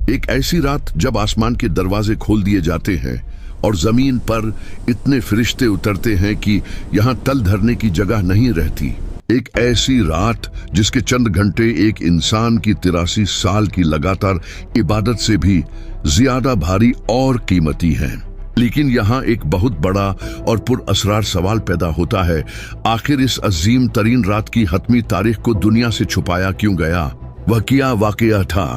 ایک ایسی رات جب آسمان کے دروازے کھول دیے جاتے ہیں اور زمین پر اتنے فرشتے اترتے ہیں کہ یہاں تل دھرنے کی جگہ نہیں رہتی۔ ایک ایسی رات جس کے چند گھنٹے ایک انسان کی 83 سال کی لگاتار عبادت سے بھی زیادہ بھاری اور قیمتی ہیں۔ لیکن یہاں ایک بہت بڑا اور پر اسرار سوال پیدا ہوتا ہے، آخر اس عظیم ترین رات کی حتمی تاریخ کو دنیا سے چھپایا کیوں گیا؟ وہ کیا واقعہ تھا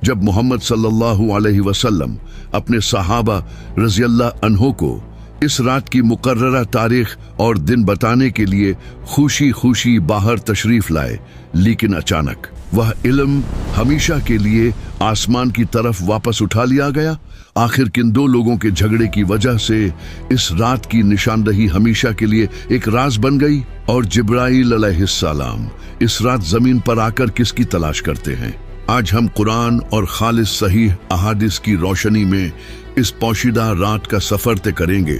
جب محمد صلی اللہ علیہ وسلم اپنے صحابہ رضی اللہ عنہ کو اس رات کی مقررہ تاریخ اور دن بتانے کے لیے خوشی خوشی باہر تشریف لائے، لیکن اچانک وہ علم ہمیشہ کے لیے آسمان کی طرف واپس اٹھا لیا گیا؟ آخر کن دو لوگوں کے جھگڑے کی وجہ سے اس رات کی نشاندہی ہمیشہ کے لیے ایک راز بن گئی؟ اور جبرائیل علیہ السلام اس رات زمین پر آ کر کس کی تلاش کرتے ہیں؟ آج ہم قرآن اور خالص صحیح احادیث کی روشنی میں اس پوشیدہ رات کا سفر طے کریں گے۔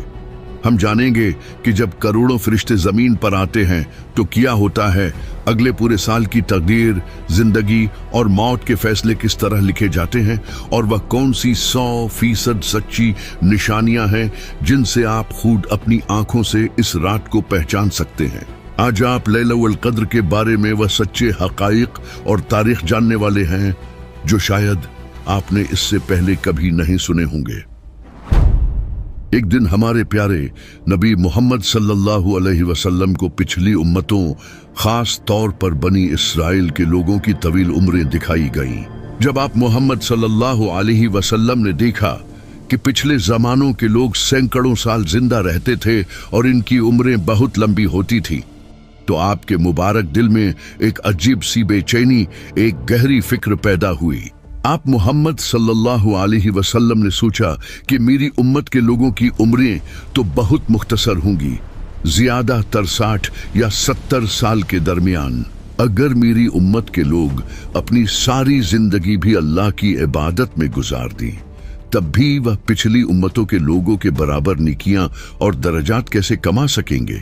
ہم جانیں گے کہ جب کروڑوں فرشتے زمین پر آتے ہیں تو کیا ہوتا ہے، اگلے پورے سال کی تقدیر، زندگی اور موت کے فیصلے کس طرح لکھے جاتے ہیں، اور وہ کون سی 100% سچی نشانیاں ہیں جن سے آپ خود اپنی آنکھوں سے اس رات کو پہچان سکتے ہیں۔ آج آپ لیلۃ القدر کے بارے میں وہ سچے حقائق اور تاریخ جاننے والے ہیں جو شاید آپ نے اس سے پہلے کبھی نہیں سنے ہوں گے۔ ایک دن ہمارے پیارے نبی محمد صلی اللہ علیہ وسلم کو پچھلی امتوں، خاص طور پر بنی اسرائیل کے لوگوں کی طویل عمریں دکھائی گئیں۔ جب آپ محمد صلی اللہ علیہ وسلم نے دیکھا کہ پچھلے زمانوں کے لوگ سینکڑوں سال زندہ رہتے تھے اور ان کی عمریں بہت لمبی ہوتی تھی، تو آپ کے مبارک دل میں ایک عجیب سی بے چینی، ایک گہری فکر پیدا ہوئی۔ آپ محمد صلی اللہ علیہ وسلم نے سوچا کہ میری امت کے لوگوں کی عمریں تو بہت مختصر ہوں گی، زیادہ تر 60 یا 70 سال کے درمیان۔ اگر میری امت کے لوگ اپنی ساری زندگی بھی اللہ کی عبادت میں گزار دیں، تب بھی وہ پچھلی امتوں کے لوگوں کے برابر نیکیاں اور درجات کیسے کما سکیں گے؟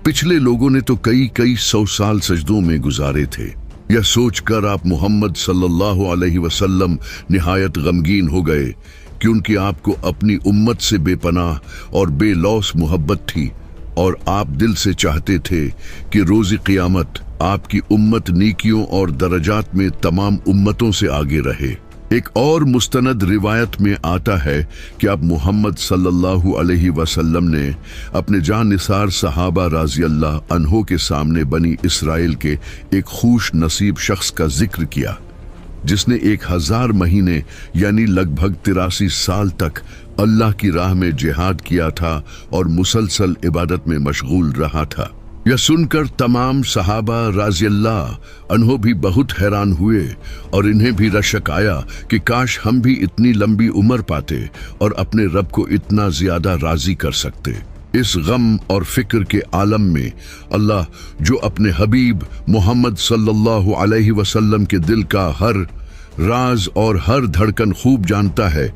پچھلے لوگوں نے تو کئی 100 سال سجدوں میں گزارے تھے۔ یہ سوچ کر آپ محمد صلی اللہ علیہ وسلم نہایت غمگین ہو گئے، کیونکہ آپ کو اپنی امت سے بے پناہ اور بے لوث محبت تھی، اور آپ دل سے چاہتے تھے کہ روز قیامت آپ کی امت نیکیوں اور درجات میں تمام امتوں سے آگے رہے۔ ایک اور مستند روایت میں آتا ہے کہ اب محمد صلی اللہ علیہ وسلم نے اپنے جان نثار صحابہ رضی اللہ عنہ کے سامنے بنی اسرائیل کے ایک خوش نصیب شخص کا ذکر کیا، جس نے 1000 مہینے یعنی لگ بھگ 83 سال تک اللہ کی راہ میں جہاد کیا تھا اور مسلسل عبادت میں مشغول رہا تھا۔ یہ سن کر تمام صحابہ رضی اللہ عنہ بھی بہت حیران ہوئے، اور انہیں بھی رشک آیا کہ کاش ہم بھی اتنی لمبی عمر پاتے اور اپنے رب کو اتنا زیادہ راضی کر سکتے۔ اس غم اور فکر کے عالم میں اللہ، جو اپنے حبیب محمد صلی اللہ علیہ وسلم کے دل کا ہر راز اور ہر دھڑکن خوب جانتا ہے،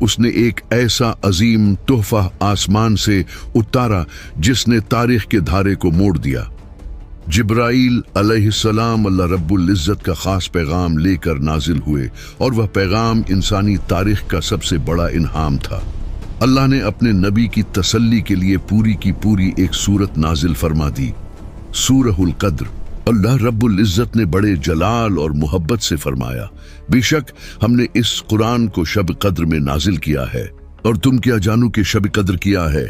اس نے ایک ایسا عظیم تحفہ آسمان سے اتارا جس نے تاریخ کے دھارے کو موڑ دیا۔ جبرائیل علیہ السلام اللہ رب العزت کا خاص پیغام لے کر نازل ہوئے، اور وہ پیغام انسانی تاریخ کا سب سے بڑا انعام تھا۔ اللہ نے اپنے نبی کی تسلی کے لیے پوری کی پوری ایک سورت نازل فرما دی، سورہ القدر۔ اللہ رب العزت نے بڑے جلال اور محبت سے فرمایا، بے شک ہم نے اس قرآن کو شب قدر میں نازل کیا ہے، اور تم کیا جانو کہ شب قدر کیا ہے؟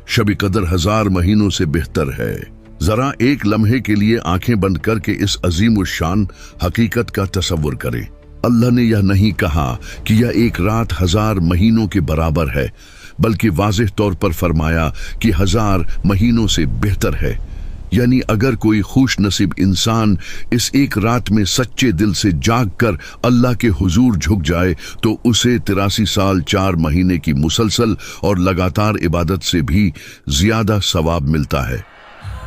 شب قدر 1000 مہینوں سے بہتر ہے۔ ذرا ایک لمحے کے لیے آنکھیں بند کر کے اس عظیم الشان حقیقت کا تصور کریں۔ اللہ نے یہ نہیں کہا کہ یہ ایک رات 1000 مہینوں کے برابر ہے، بلکہ واضح طور پر فرمایا کہ 1000 مہینوں سے بہتر ہے۔ یعنی اگر کوئی خوش نصیب انسان اس ایک رات میں سچے دل سے جاگ کر اللہ کے حضور جھک جائے تو اسے 83 سال 4 مہینے کی مسلسل اور لگاتار عبادت سے بھی زیادہ ثواب ملتا ہے۔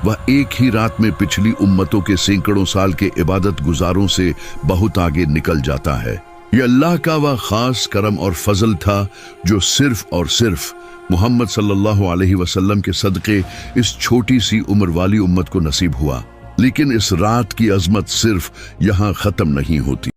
وہ ایک ہی رات میں پچھلی امتوں کے سینکڑوں سال کے عبادت گزاروں سے بہت آگے نکل جاتا ہے۔ یہ اللہ کا وہ خاص کرم اور فضل تھا جو صرف اور صرف محمد صلی اللہ علیہ وسلم کے صدقے اس چھوٹی سی عمر والی امت کو نصیب ہوا۔ لیکن اس رات کی عظمت صرف یہاں ختم نہیں ہوتی۔